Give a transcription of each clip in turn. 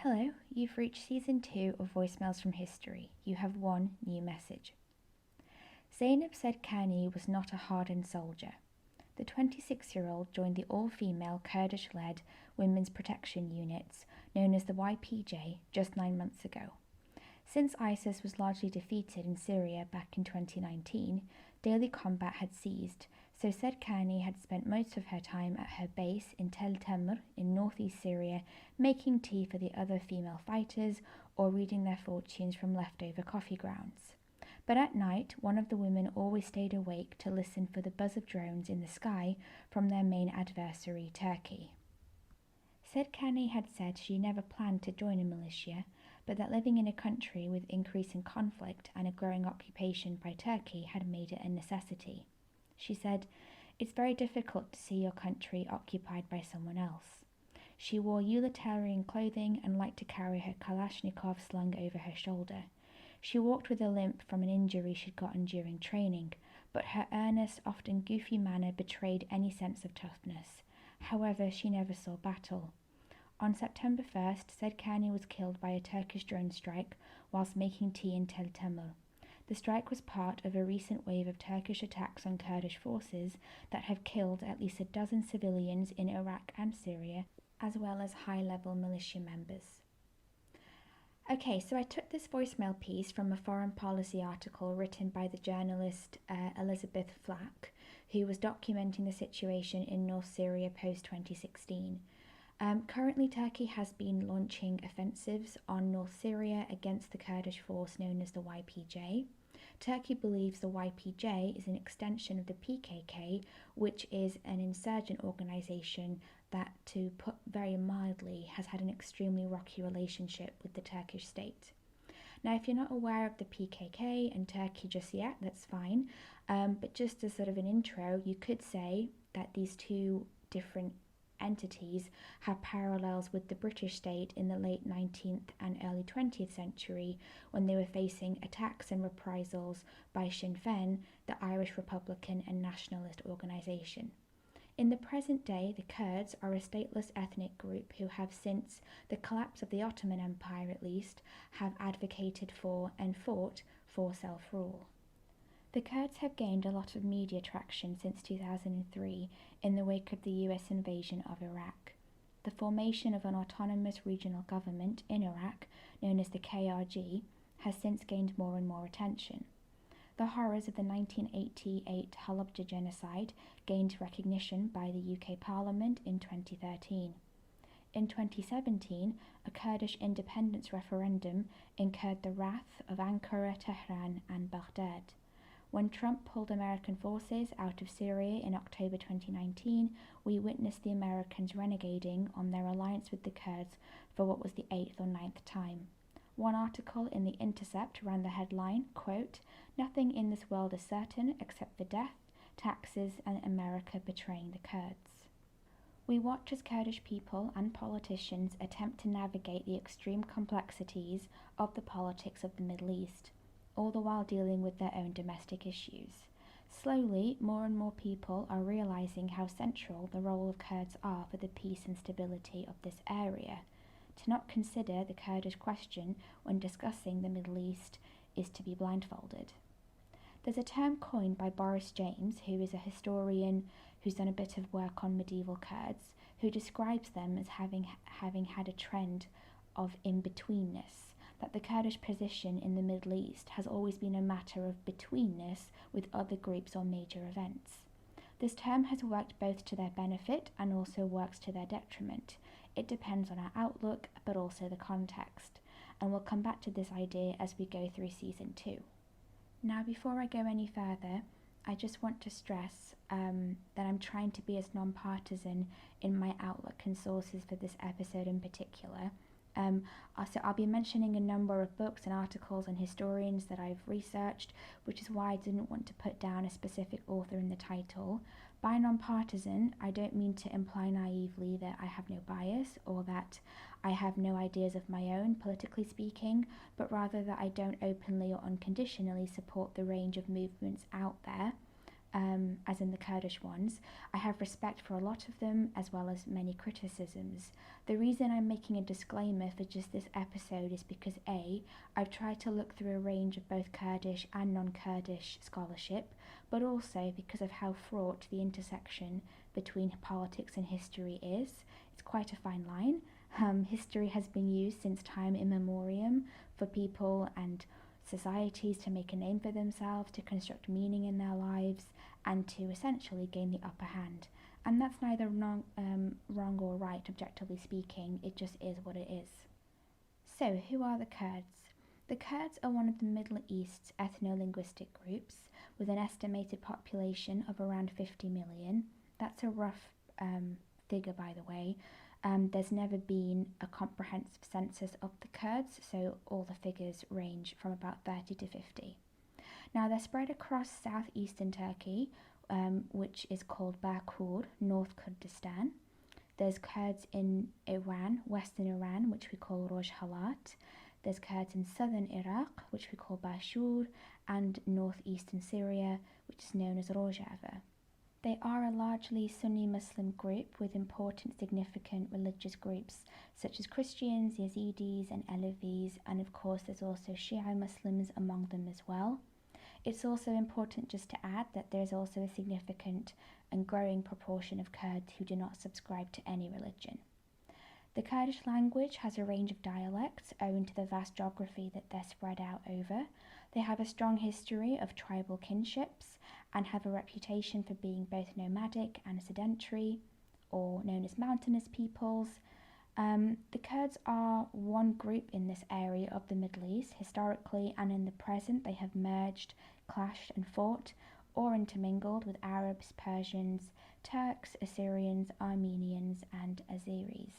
Hello, you've reached Season 2 of Voicemails from History. You have one new message. Zeynep Sedkani was not a hardened soldier. The 26-year-old joined the all-female Kurdish-led Women's Protection Units, known as the YPJ, just 9 months ago. Since ISIS was largely defeated in Syria back in 2019, daily combat had ceased, so Sedkani had spent most of her time at her base in Tel Temr in northeast Syria, making tea for the other female fighters or reading their fortunes from leftover coffee grounds. But at night, one of the women always stayed awake to listen for the buzz of drones in the sky from their main adversary, Turkey. Sedkani had said she never planned to join a militia, but that living in a country with increasing conflict and a growing occupation by Turkey had made it a necessity. She said, "It's very difficult to see your country occupied by someone else." She wore utilitarian clothing and liked to carry her Kalashnikov slung over her shoulder. She walked with a limp from an injury she'd gotten during training, but her earnest, often goofy manner betrayed any sense of toughness. However, she never saw battle. On September 1st, Sedkani was killed by a Turkish drone strike whilst making tea in Tel Temr. The strike was part of a recent wave of Turkish attacks on Kurdish forces that have killed at least a dozen civilians in Iraq and Syria, as well as high-level militia members. Okay, so I took this voicemail piece from a foreign policy article written by the journalist Elizabeth Flack, who was documenting the situation in North Syria post-2016. Currently, Turkey has been launching offensives on North Syria against the Kurdish force known as the YPJ. Turkey believes the YPJ is an extension of the PKK, which is an insurgent organisation that, to put very mildly, has had an extremely rocky relationship with the Turkish state. Now, if you're not aware of the PKK and Turkey just yet, that's fine, but just as sort of an intro, you could say that these two different entities have parallels with the British state in the late 19th and early 20th century when they were facing attacks and reprisals by Sinn Féin, the Irish Republican and nationalist organisation. In the present day, the Kurds are a stateless ethnic group who have, since the collapse of the Ottoman Empire at least, have advocated for and fought for self-rule. The Kurds have gained a lot of media traction since 2003 in the wake of the US invasion of Iraq. The formation of an autonomous regional government in Iraq, known as the KRG, has since gained more and more attention. The horrors of the 1988 Halabja genocide gained recognition by the UK Parliament in 2013. In 2017, a Kurdish independence referendum incurred the wrath of Ankara, Tehran and Baghdad. When Trump pulled American forces out of Syria in October 2019, we witnessed the Americans renegading on their alliance with the Kurds for what was the 8th or 9th time. One article in The Intercept ran the headline, quote, "Nothing in this world is certain except the death, taxes and America betraying the Kurds." We watch as Kurdish people and politicians attempt to navigate the extreme complexities of the politics of the Middle East, all the while dealing with their own domestic issues. Slowly, more and more people are realizing how central the role of Kurds are for the peace and stability of this area. To not consider the Kurdish question when discussing the Middle East is to be blindfolded. There's a term coined by Boris James, who is a historian who's done a bit of work on medieval Kurds, who describes them as having had a trend of in-betweenness, that the Kurdish position in the Middle East has always been a matter of betweenness with other groups or major events. This term has worked both to their benefit and also works to their detriment. It depends on our outlook, but also the context, and we'll come back to this idea as we go through Season 2. Now, before I go any further, I just want to stress that I'm trying to be as non-partisan in my outlook and sources for this episode in particular. So I'll be mentioning a number of books and articles and historians that I've researched, which is why I didn't want to put down a specific author in the title. By non-partisan, I don't mean to imply naively that I have no bias or that I have no ideas of my own, politically speaking, but rather that I don't openly or unconditionally support the range of movements out there. as in the Kurdish ones. I have respect for a lot of them, as well as many criticisms. The reason I'm making a disclaimer for just this episode is because A, I've tried to look through a range of both Kurdish and non-Kurdish scholarship, but also because of how fraught the intersection between politics and history is. It's quite a fine line. History has been used since time immemorial for people and societies to make a name for themselves, to construct meaning in their lives, and to essentially gain the upper hand. And that's neither wrong or right, objectively speaking. It just is what it is. So, who are the Kurds? The Kurds are one of the Middle East's ethno-linguistic groups, with an estimated population of around 50 million. That's a rough figure, by the way. There's never been a comprehensive census of the Kurds, so all the figures range from about 30 to 50. Now, they're spread across southeastern Turkey, which is called Bakur, North Kurdistan. There's Kurds in Iran, western Iran, which we call Rojhelat. There's Kurds in southern Iraq, which we call Bashur, and northeastern Syria, which is known as Rojava. They are a largely Sunni Muslim group with important significant religious groups such as Christians, Yazidis and Alevis, and of course there's also Shia Muslims among them as well. It's also important just to add that there's also a significant and growing proportion of Kurds who do not subscribe to any religion. The Kurdish language has a range of dialects owing to the vast geography that they're spread out over. They have a strong history of tribal kinships and have a reputation for being both nomadic and sedentary, or known as mountainous peoples. The Kurds are one group in this area of the Middle East. Historically and in the present, they have merged, clashed and fought, or intermingled with Arabs, Persians, Turks, Assyrians, Armenians and Azeris.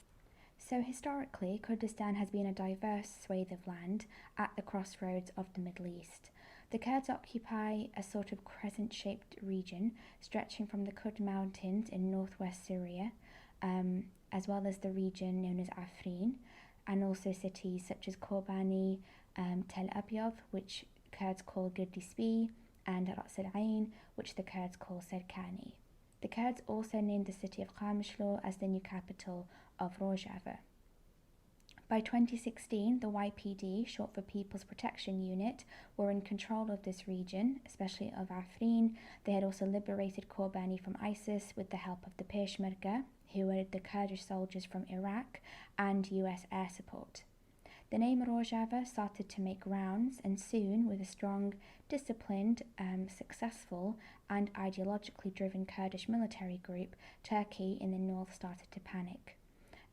So historically, Kurdistan has been a diverse swathe of land at the crossroads of the Middle East. The Kurds occupy a sort of crescent-shaped region stretching from the Kurd mountains in northwest Syria, as well as the region known as Afrin, and also cities such as Kobani, Tel Abyad, which Kurds call Gurdisbi, and Ras Al Ain, which the Kurds call Serkani. The Kurds also named the city of Qamishlo as the new capital of Rojava. By 2016, the YPD, short for People's Protection Unit, were in control of this region, especially of Afrin. They had also liberated Kobani from ISIS with the help of the Peshmerga, who were the Kurdish soldiers from Iraq, and US air support. The name Rojava started to make rounds, and soon, with a strong, disciplined, successful, and ideologically driven Kurdish military group, Turkey in the north started to panic.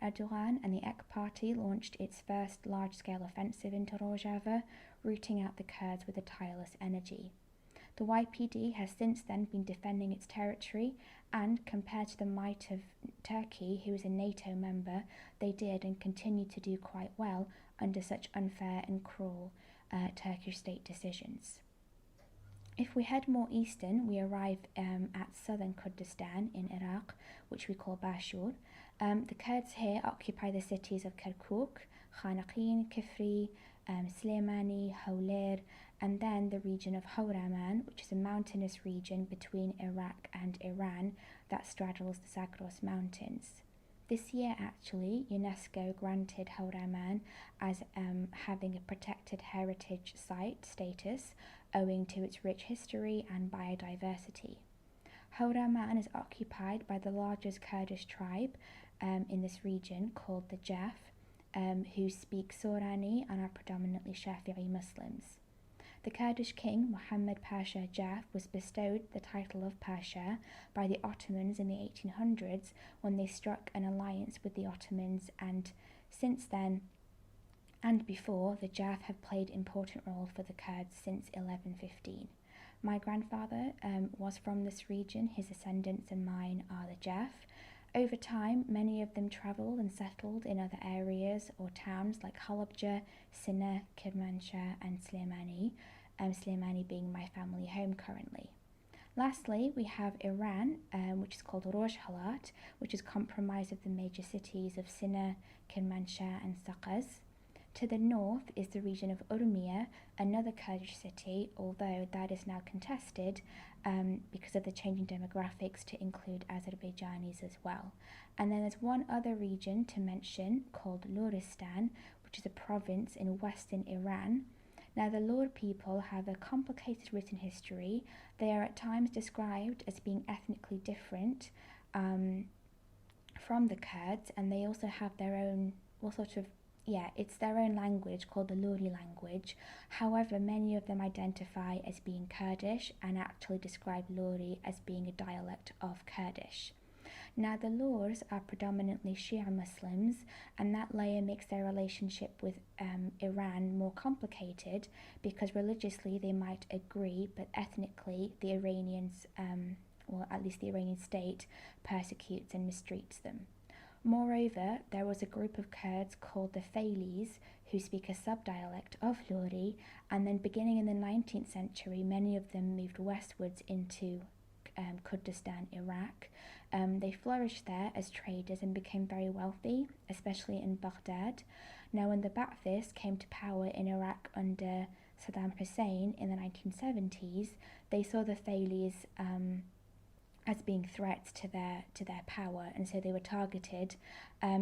Erdogan and the AK Party launched its first large-scale offensive into Rojava, rooting out the Kurds with a tireless energy. The YPD has since then been defending its territory, and compared to the might of Turkey, who is a NATO member, they did and continue to do quite well under such unfair and cruel Turkish state decisions. If we head more eastern, we arrive at southern Kurdistan in Iraq, which we call Bashur. The Kurds here occupy the cities of Kirkuk, Khanaqin, Kifri, Slemani, Hawler, and then the region of Hawraman, which is a mountainous region between Iraq and Iran that straddles the Zagros Mountains. This year, actually, UNESCO granted Hawraman as having a protected heritage site status owing to its rich history and biodiversity. Hawraman is occupied by the largest Kurdish tribe in this region called the Jaf, who speak Sorani and are predominantly Shafi'i Muslims. The Kurdish king, Muhammad Pasha Jaf, was bestowed the title of Pasha by the Ottomans in the 1800s when they struck an alliance with the Ottomans, and since then and before, the Jaf have played an important role for the Kurds since 1115. My grandfather was from this region. His descendants and mine are the Jaf. Over time, many of them travelled and settled in other areas or towns like Halabja, Sinna, Kermanshah and Slemani, Slemani being my family home currently. Lastly, we have Iran, which is called Rojhelat, which is comprised of the major cities of Sinna, Kermanshah and Saqaz. To the north is the region of Urmia, another Kurdish city, although that is now contested because of the changing demographics to include Azerbaijanis as well. And then there's one other region to mention called Luristan, which is a province in western Iran. Now, the Lur people have a complicated written history. They are at times described as being ethnically different from the Kurds, and they also have their own, it's their own language called the Luri language. However, many of them identify as being Kurdish and actually describe Luri as being a dialect of Kurdish. Now, the Lurs are predominantly Shia Muslims, and that layer makes their relationship with Iran more complicated because religiously they might agree, but ethnically the Iranians, or at least the Iranian state, persecutes and mistreats them. Moreover, there was a group of Kurds called the Failis who speak a subdialect of Luri, and then beginning in the 19th century, many of them moved westwards into Kurdistan, Iraq. They flourished there as traders and became very wealthy, especially in Baghdad. Now, when the Ba'athists came to power in Iraq under Saddam Hussein in the 1970s, they saw the Failis as being threats to their power, and so they were targeted.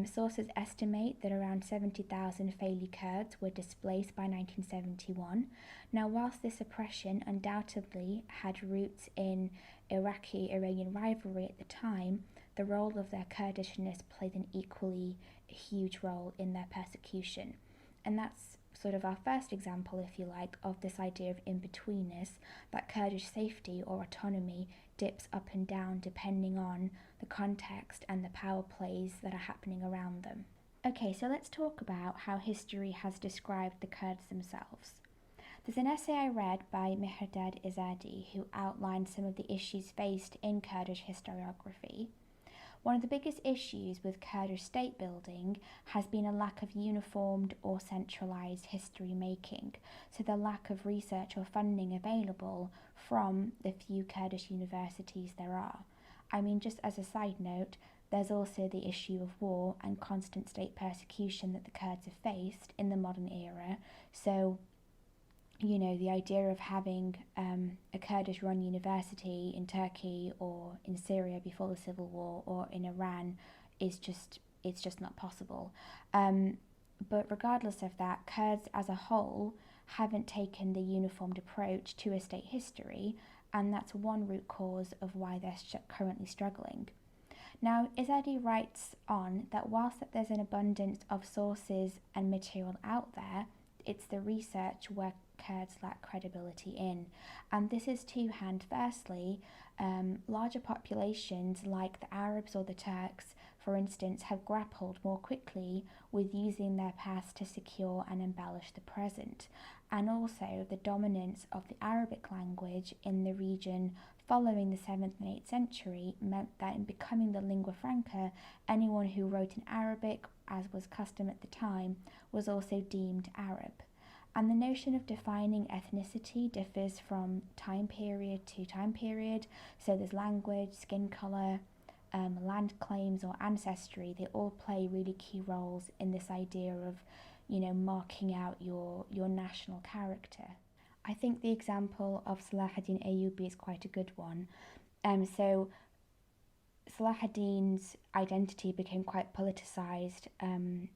Sources estimate that around 70,000 Faili Kurds were displaced by 1971. Now, whilst this oppression undoubtedly had roots in Iraqi-Iranian rivalry at the time, the role of their Kurdishness played an equally huge role in their persecution. And that's sort of our first example, if you like, of this idea of in-betweenness, that Kurdish safety or autonomy dips up and down depending on the context and the power plays that are happening around them. Okay, so let's talk about how history has described the Kurds themselves. There's an essay I read by Mehrdad Izadi who outlined some of the issues faced in Kurdish historiography. One of the biggest issues with Kurdish state building has been a lack of uniformed or centralised history making, so the lack of research or funding available from the few Kurdish universities there are. I mean, just as a side note, there's also the issue of war and constant state persecution that the Kurds have faced in the modern era, so you know, the idea of having a Kurdish-run university in Turkey or in Syria before the civil war or in Iran it's just not possible. But regardless of that, Kurds as a whole haven't taken the uniformed approach to a state history, and that's one root cause of why they're currently struggling. Now, Izadi writes on that whilst there's an abundance of sources and material out there, it's the research where Kurds lack credibility in. And this is two-hand. Firstly, larger populations like the Arabs or the Turks, for instance, have grappled more quickly with using their past to secure and embellish the present. And also the dominance of the Arabic language in the region following the 7th and 8th century meant that in becoming the lingua franca, anyone who wrote in Arabic, as was custom at the time, was also deemed Arab. And the notion of defining ethnicity differs from time period to time period. So there's language, skin colour, land claims or ancestry. They all play really key roles in this idea of, you know, marking out your national character. I think the example of Salahuddin Ayyubi is quite a good one. So Salahuddin's identity became quite politicised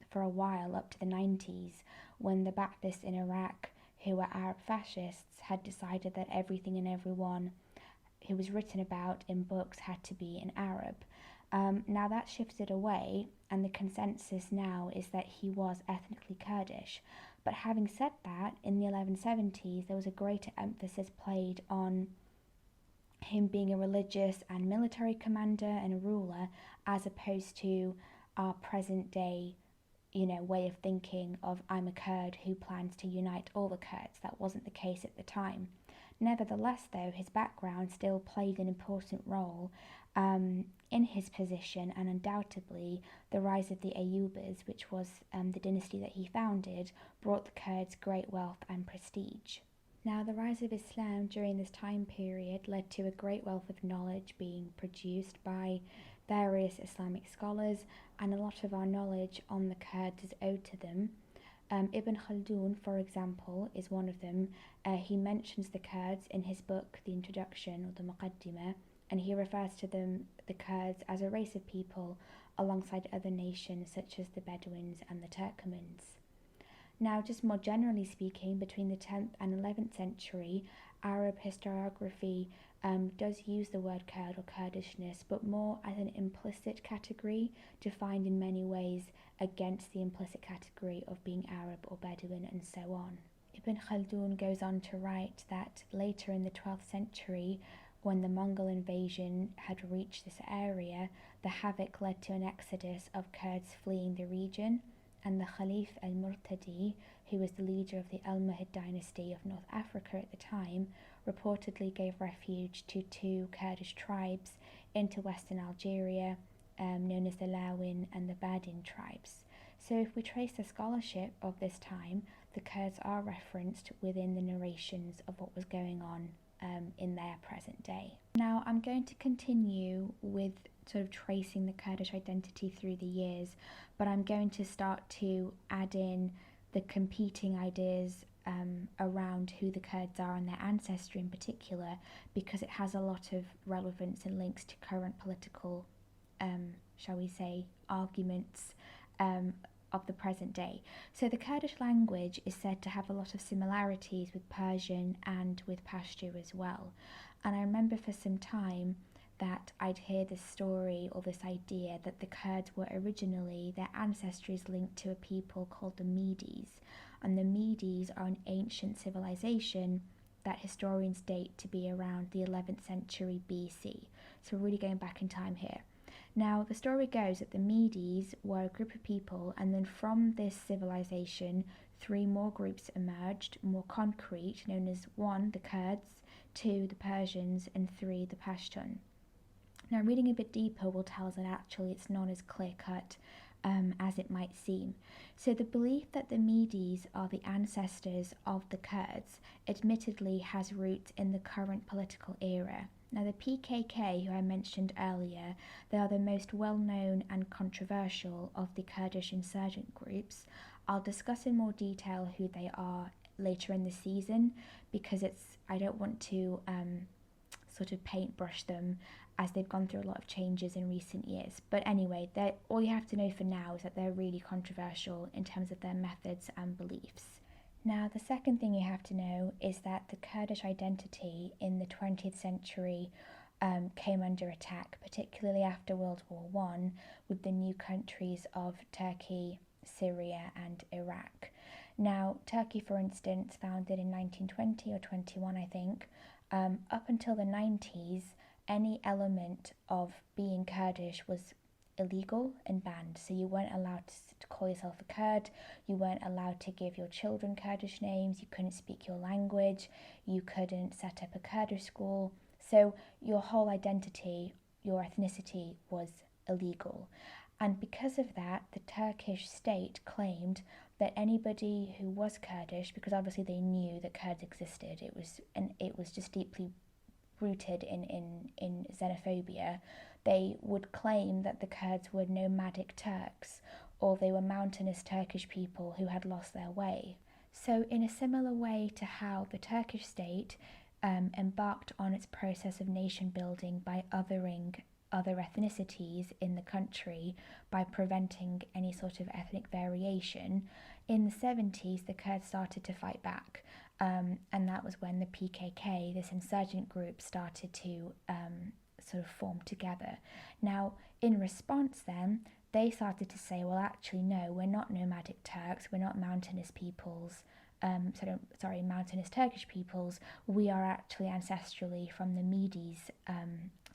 for a while, up to the 90s, when the Ba'athists in Iraq, who were Arab fascists, had decided that everything and everyone who was written about in books had to be an Arab. Now that shifted away, and the consensus now is that he was ethnically Kurdish. But having said that, in the 1170s, there was a greater emphasis played on him being a religious and military commander and a ruler, as opposed to our present day, way of thinking of I'm a Kurd who plans to unite all the Kurds. That wasn't the case at the time. Nevertheless, though, his background still played an important role in his position, and undoubtedly the rise of the Ayyubids, which was the dynasty that he founded, brought the Kurds great wealth and prestige. Now, the rise of Islam during this time period led to a great wealth of knowledge being produced by various Islamic scholars, and a lot of our knowledge on the Kurds is owed to them. Ibn Khaldun, for example, is one of them. He mentions the Kurds in his book, the introduction, or the Muqaddimah, and he refers to them, the Kurds, as a race of people alongside other nations such as the Bedouins and the Turkomans. Now, just more generally speaking, between the 10th and 11th century, Arab historiography does use the word Kurd or Kurdishness, but more as an implicit category, defined in many ways against the implicit category of being Arab or Bedouin and so on. Ibn Khaldun goes on to write that later in the 12th century, when the Mongol invasion had reached this area, the havoc led to an exodus of Kurds fleeing the region, and the Khalif al-Murtadi, who was the leader of the Almohad dynasty of North Africa at the time, reportedly gave refuge to two Kurdish tribes into western Algeria, known as the Lawin and the Badin tribes. So if we trace the scholarship of this time, the Kurds are referenced within the narrations of what was going on in their present day. Now I'm going to continue with sort of tracing the Kurdish identity through the years, but I'm going to start to add in the competing ideas around who the Kurds are and their ancestry in particular, because it has a lot of relevance and links to current political, shall we say, arguments of the present day. So the Kurdish language is said to have a lot of similarities with Persian and with Pashto as well. And I remember for some time that I'd hear this story or this idea that the Kurds were originally, their ancestry is linked to a people called the Medes. And the Medes are an ancient civilization that historians date to be around the 11th century BC. So we're really going back in time here. Now, the story goes that the Medes were a group of people, and then from this civilization, three more groups emerged, more concrete, known as 1, the Kurds, 2, the Persians, and 3, the Pashtun. Now, reading a bit deeper will tell us that actually it's not as clear-cut as it might seem. So the belief that the Medes are the ancestors of the Kurds admittedly has roots in the current political era. Now, the PKK, who I mentioned earlier, they are the most well-known and controversial of the Kurdish insurgent groups. I'll discuss in more detail who they are later in the season, because I don't want to sort of paintbrush them, as they've gone through a lot of changes in recent years. But anyway, all you have to know for now is that they're really controversial in terms of their methods and beliefs. Now, the second thing you have to know is that the Kurdish identity in the 20th century came under attack, particularly after World War I, with the new countries of Turkey, Syria and Iraq. Now, Turkey, for instance, founded in 1920 or 21, I think, up until the 90s, any element of being Kurdish was illegal and banned. So you weren't allowed to call yourself a Kurd, you weren't allowed to give your children Kurdish names, you couldn't speak your language, you couldn't set up a Kurdish school. So your whole identity, your ethnicity was illegal. And because of that, the Turkish state claimed that anybody who was Kurdish, because obviously they knew that Kurds existed, it was just deeply rooted in xenophobia, they would claim that the Kurds were nomadic Turks, or they were mountainous Turkish people who had lost their way. So in a similar way to how the Turkish state embarked on its process of nation building by othering other ethnicities in the country, by preventing any sort of ethnic variation, in the 70s the Kurds started to fight back. And that was when the PKK, this insurgent group, started to sort of form together. Now, in response then, they started to say, well, actually, no, we're not nomadic Turks, we're not mountainous peoples, mountainous Turkish peoples, we are actually ancestrally from the Medes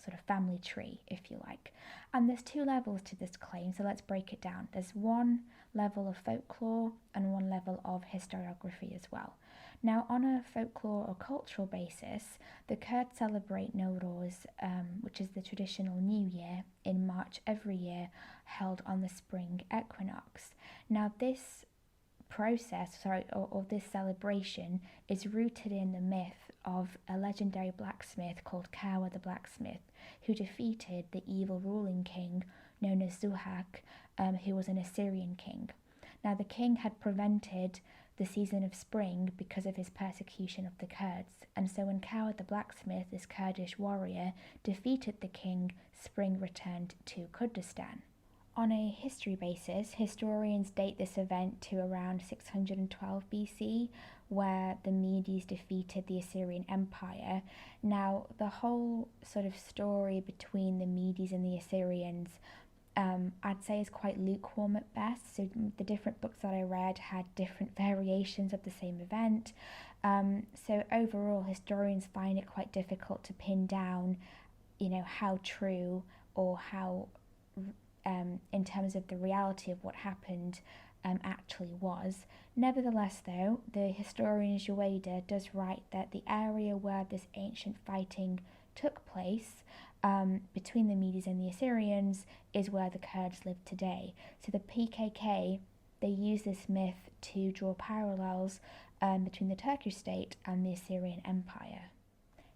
sort of family tree, if you like. And there's two levels to this claim, so let's break it down. There's one level of folklore and one level of historiography as well. Now, on a folklore or cultural basis, the Kurds celebrate Nowruz, which is the traditional New Year, in March every year, held on the spring equinox. Now, this this celebration is rooted in the myth of a legendary blacksmith called Kawa the blacksmith, who defeated the evil ruling king known as Zuhak, who was an Assyrian king. Now, the king had prevented the season of spring because of his persecution of the Kurds, and so when Khalid the blacksmith, this Kurdish warrior, defeated the king, spring returned to Kurdistan. On a history basis, historians date this event to around 612 BC, where the Medes defeated the Assyrian Empire. Now, the whole sort of story between the Medes and the Assyrians, I'd say is quite lukewarm at best. So the different books that I read had different variations of the same event. So overall, historians find it quite difficult to pin down, how true or how in terms of the reality of what happened actually was. Nevertheless, though, the historian Jwaideh does write that the area where this ancient fighting took place between the Medes and the Assyrians is where the Kurds live today. So the PKK, they use this myth to draw parallels between the Turkish state and the Assyrian Empire.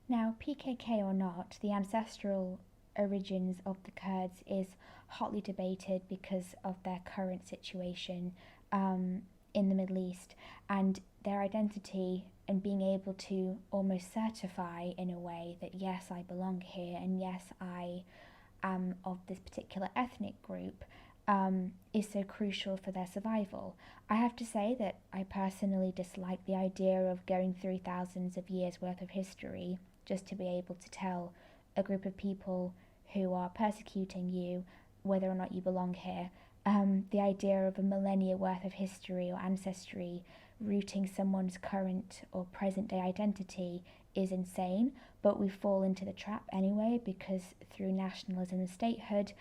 Now, PKK or not, the ancestral origins of the Kurds is hotly debated because of their current situation in the Middle East, and their identity and being able to almost certify in a way that yes, I belong here and yes, I am of this particular ethnic group is so crucial for their survival. I have to say that I personally dislike the idea of going through thousands of years worth of history just to be able to tell a group of people who are persecuting you whether or not you belong here. The idea of a millennia worth of history or ancestry rooting someone's current or present day identity is insane, but we fall into the trap anyway because through nationalism and statehood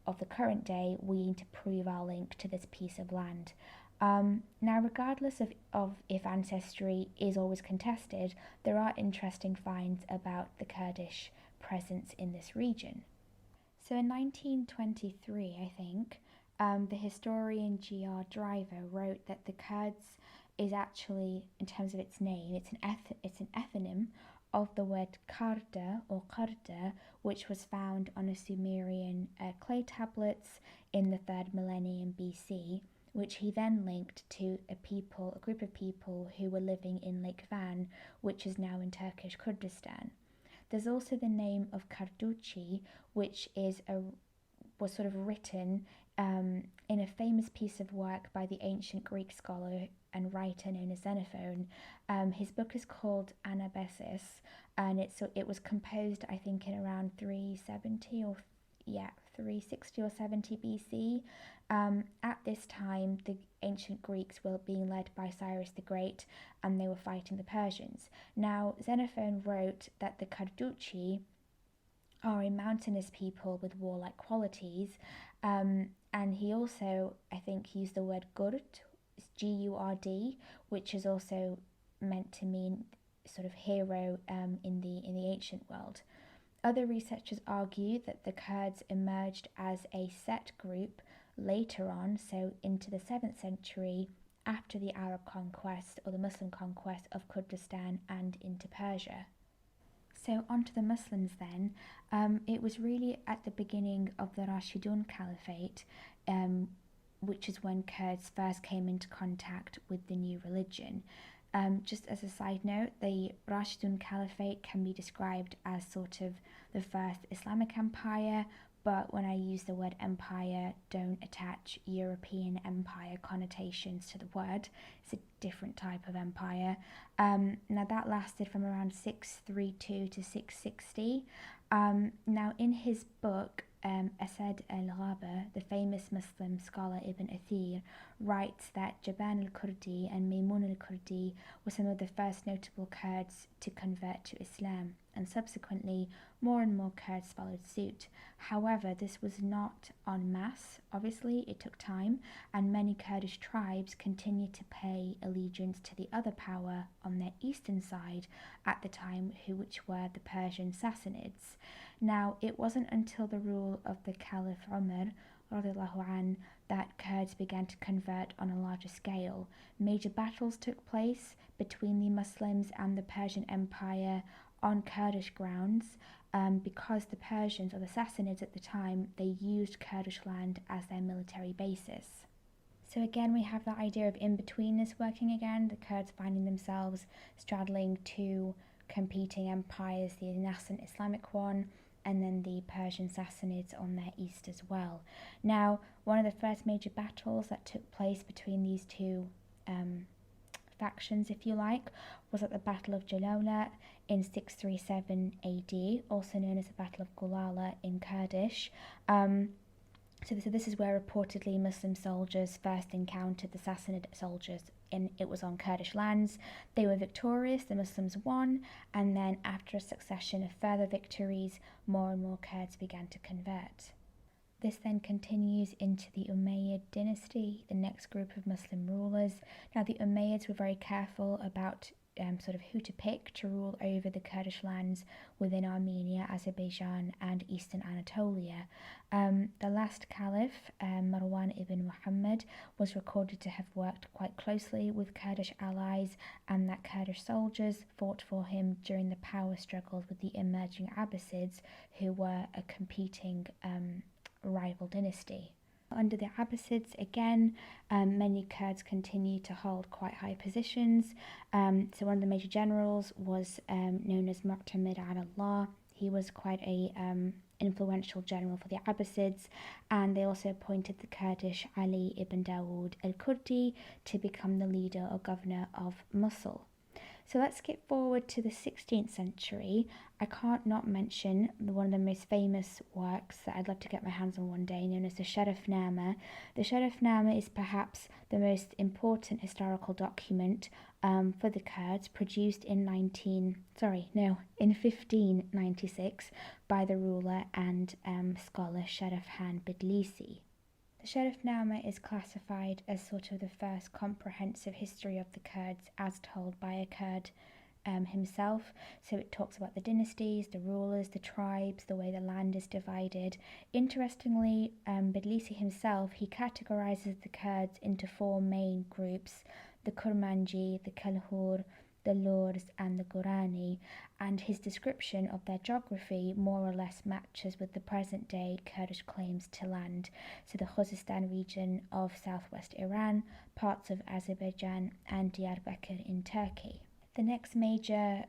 of the current day, we need to prove our link to this piece of land. Now, regardless of if ancestry is always contested, there are interesting finds about the Kurdish presence in this region. So in 1923, I think, the historian G.R. Driver wrote that the Kurds is actually, in terms of its name, it's an ephonym of the word Karda or Qarda, which was found on a Sumerian clay tablets in the 3rd millennium BC, which he then linked to a group of people who were living in Lake Van, which is now in Turkish Kurdistan. There's also the name of Carducci, which was sort of written in a famous piece of work by the ancient Greek scholar and writer known as Xenophon. His book is called Anabasis, and it was composed, I think, in around 360 or 70 BC. At this time, the ancient Greeks were being led by Cyrus the Great, and they were fighting the Persians. Now, Xenophon wrote that the Carducci are a mountainous people with warlike qualities, and he also, I think, used the word Gurd, Gurd, which is also meant to mean sort of hero in the ancient world. Other researchers argue that the Kurds emerged as a set group later on, so into the 7th century, after the Arab conquest or the Muslim conquest of Kurdistan and into Persia. So onto the Muslims then. It was really at the beginning of the Rashidun Caliphate, which is when Kurds first came into contact with the new religion. Just as a side note, the Rashidun Caliphate can be described as sort of the first Islamic empire, but when I use the word empire, don't attach European empire connotations to the word. It's a different type of empire. Now that lasted from around 632 to 660. Now in his book, Asad al-Ghaba, the famous Muslim scholar Ibn Athir, writes that Jaban al-Kurdi and Maymun al-Kurdi were some of the first notable Kurds to convert to Islam, and subsequently more and more Kurds followed suit. However, this was not en masse. Obviously, it took time, and many Kurdish tribes continued to pay allegiance to the other power on their eastern side at the time, which were the Persian Sassanids. Now, it wasn't until the rule of the Caliph Umar radiallahu anh, that Kurds began to convert on a larger scale. Major battles took place between the Muslims and the Persian Empire on Kurdish grounds, because the Persians, or the Sassanids at the time, they used Kurdish land as their military basis. So again, we have that idea of in-betweenness working again, the Kurds finding themselves straddling two competing empires, the nascent Islamic one, and then the Persian Sassanids on their east as well. Now, one of the first major battles that took place between these two factions, if you like, was at the Battle of Gulala in 637 AD, also known as the Battle of Gulala in Kurdish. So this is where reportedly Muslim soldiers first encountered the Sassanid soldiers, and it was on Kurdish lands. They were victorious, the Muslims won, and then after a succession of further victories, more and more Kurds began to convert. This then continues into the Umayyad dynasty, the next group of Muslim rulers. Now, the Umayyads were very careful about sort of who to pick to rule over the Kurdish lands within Armenia, Azerbaijan, and eastern Anatolia. The last caliph, Marwan ibn Muhammad, was recorded to have worked quite closely with Kurdish allies, and that Kurdish soldiers fought for him during the power struggles with the emerging Abbasids, who were a competing rival dynasty. Under the Abbasids, again, many Kurds continued to hold quite high positions. So one of the major generals was known as Muqtamid al-Allah. He was quite a influential general for the Abbasids, and they also appointed the Kurdish Ali ibn Dawood al-Kurdi to become the leader or governor of Mosul. So let's skip forward to the 16th century. I can't not mention one of the most famous works that I'd love to get my hands on one day, known as the Sharafnama. The Sharafnama is perhaps the most important historical document for the Kurds, produced in 1596 by the ruler and scholar Sharafhan Bedlisi. The Sharafnama is classified as sort of the first comprehensive history of the Kurds as told by a Kurd himself. So it talks about the dynasties, the rulers, the tribes, the way the land is divided. Interestingly, Bedlisi himself, he categorizes the Kurds into four main groups: the Kurmanji, the Kalhur, the Lurs, and the Gorani, and his description of their geography more or less matches with the present-day Kurdish claims to land, so the Khuzestan region of southwest Iran, parts of Azerbaijan, and Diyarbakir in Turkey. The next major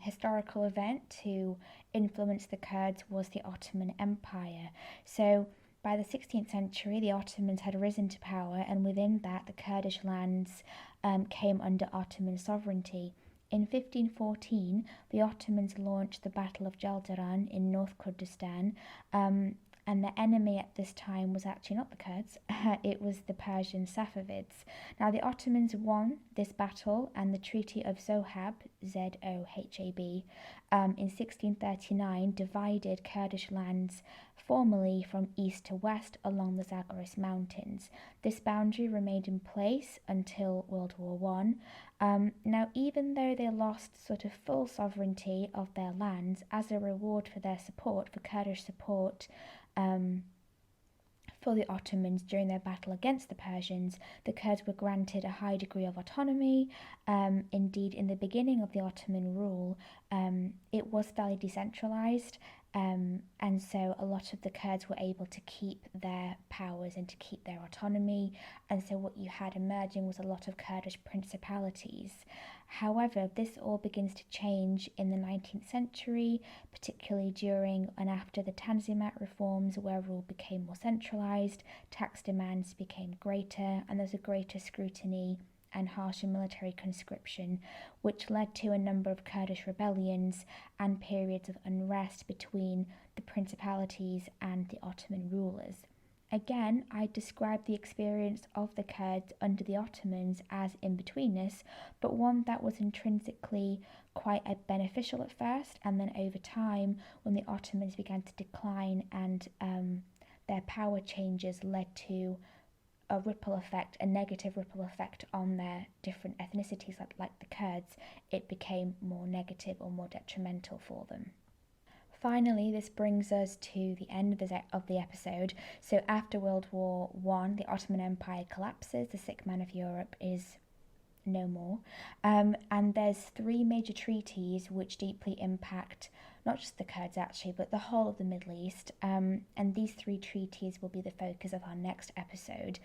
historical event to influence the Kurds was the Ottoman Empire. So by the 16th century, the Ottomans had risen to power, and within that, the Kurdish lands came under Ottoman sovereignty. In 1514, the Ottomans launched the Battle of Jaldaran in North Kurdistan, and the enemy at this time was actually not the Kurds, it was the Persian Safavids. Now, the Ottomans won this battle, and the Treaty of Zohab, Z-O-H-A-B, in 1639 divided Kurdish lands formally from east to west along the Zagros Mountains. This boundary remained in place until World War I. Now, even though they lost sort of full sovereignty of their lands, as a reward for their support, for Kurdish support, for the Ottomans during their battle against the Persians, the Kurds were granted a high degree of autonomy. Indeed, in the beginning of the Ottoman rule, it was fairly decentralized, and so a lot of the Kurds were able to keep their powers and to keep their autonomy, and so what you had emerging was a lot of Kurdish principalities. However, this all begins to change in the 19th century, particularly during and after the Tanzimat reforms, where rule became more centralized, tax demands became greater, and there's a greater scrutiny and harsher military conscription, which led to a number of Kurdish rebellions and periods of unrest between the principalities and the Ottoman rulers. Again, I describe the experience of the Kurds under the Ottomans as in-betweenness, but one that was intrinsically quite beneficial at first, and then over time, when the Ottomans began to decline and their power changes led to a ripple effect, a negative ripple effect on their different ethnicities, like the Kurds, it became more negative or more detrimental for them. Finally, this brings us to the end of the episode. So after World War I, the Ottoman Empire collapses, the sick man of Europe is no more. And there's three major treaties which deeply impact not just the Kurds actually, but the whole of the Middle East. And these 3 treaties will be the focus of our next episode.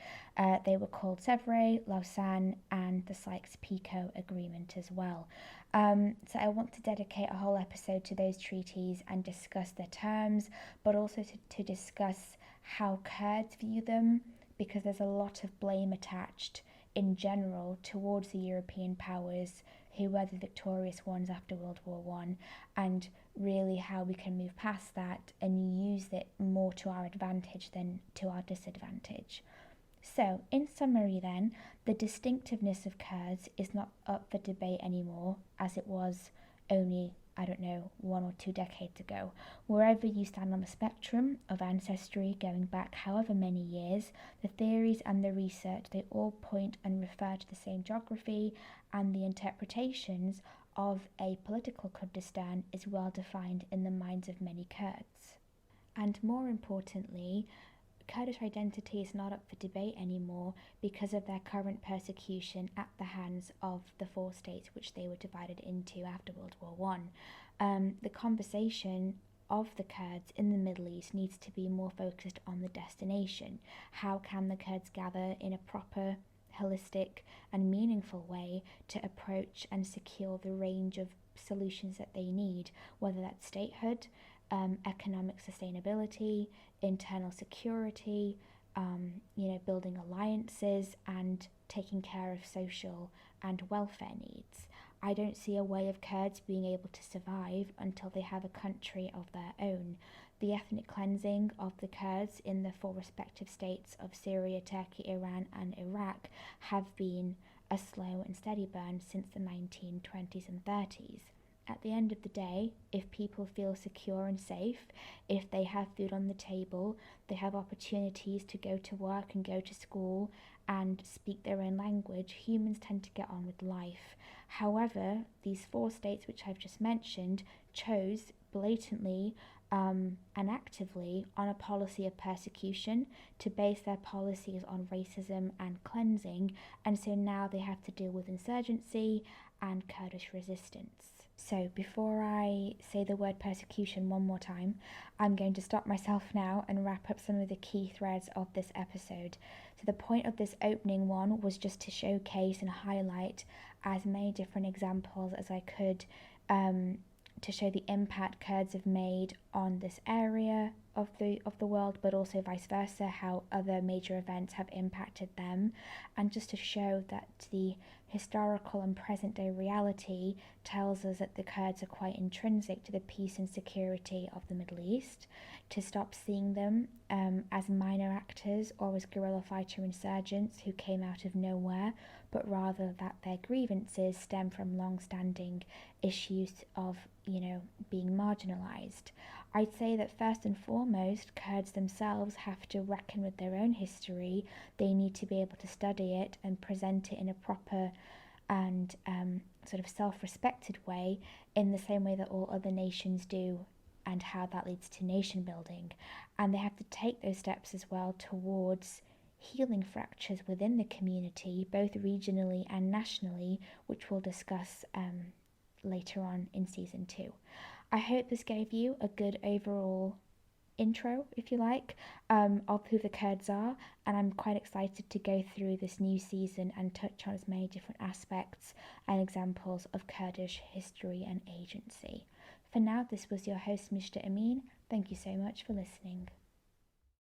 They were called Sèvres, Lausanne, and the Sykes-Picot Agreement as well. So I want to dedicate a whole episode to those treaties and discuss their terms, but also to discuss how Kurds view them, because there's a lot of blame attached in general towards the European powers who were the victorious ones after World War I, and really how we can move past that and use it more to our advantage than to our disadvantage. So, in summary then, the distinctiveness of Kurds is not up for debate anymore, as it was only, 1 or 2 decades ago. Wherever you stand on the spectrum of ancestry going back however many years, the theories and the research, they all point and refer to the same geography, and the interpretations of a political Kurdistan is well defined in the minds of many Kurds. And more importantly, Kurdish identity is not up for debate anymore because of their current persecution at the hands of the 4 states which they were divided into after World War I. The conversation of the Kurds in the Middle East needs to be more focused on the destination. How can the Kurds gather in a proper, holistic and meaningful way to approach and secure the range of solutions that they need, whether that's statehood, economic sustainability, internal security, building alliances and taking care of social and welfare needs. I don't see a way of Kurds being able to survive until they have a country of their own. The ethnic cleansing of the Kurds in the 4 respective states of Syria, Turkey, Iran and Iraq have been a slow and steady burn since the 1920s and 30s. At the end of the day, if people feel secure and safe, if they have food on the table, they have opportunities to go to work and go to school and speak their own language, humans tend to get on with life. However, these 4 states which I've just mentioned chose blatantly and actively on a policy of persecution to base their policies on racism and cleansing, and so now they have to deal with insurgency and Kurdish resistance. So before I say the word persecution one more time, I'm going to stop myself now and wrap up some of the key threads of this episode. So the point of this opening one was just to showcase and highlight as many different examples as I could to show the impact Kurds have made on this area of the world, but also vice versa, how other major events have impacted them, and just to show that the historical and present day reality tells us that the Kurds are quite intrinsic to the peace and security of the Middle East, to stop seeing them as minor actors or as guerrilla fighter insurgents who came out of nowhere, but rather that their grievances stem from long-standing issues of, being marginalised. I'd say that first and foremost, Kurds themselves have to reckon with their own history. They need to be able to study it and present it in a proper and sort of self-respected way, in the same way that all other nations do, and how that leads to nation building. And they have to take those steps as well towards healing fractures within the community, both regionally and nationally, which we'll discuss later on in season 2. I hope this gave you a good overall intro, if you like, of who the Kurds are, and I'm quite excited to go through this new season and touch on as many different aspects and examples of Kurdish history and agency. For now, this was your host, Mr. Amin. Thank you so much for listening.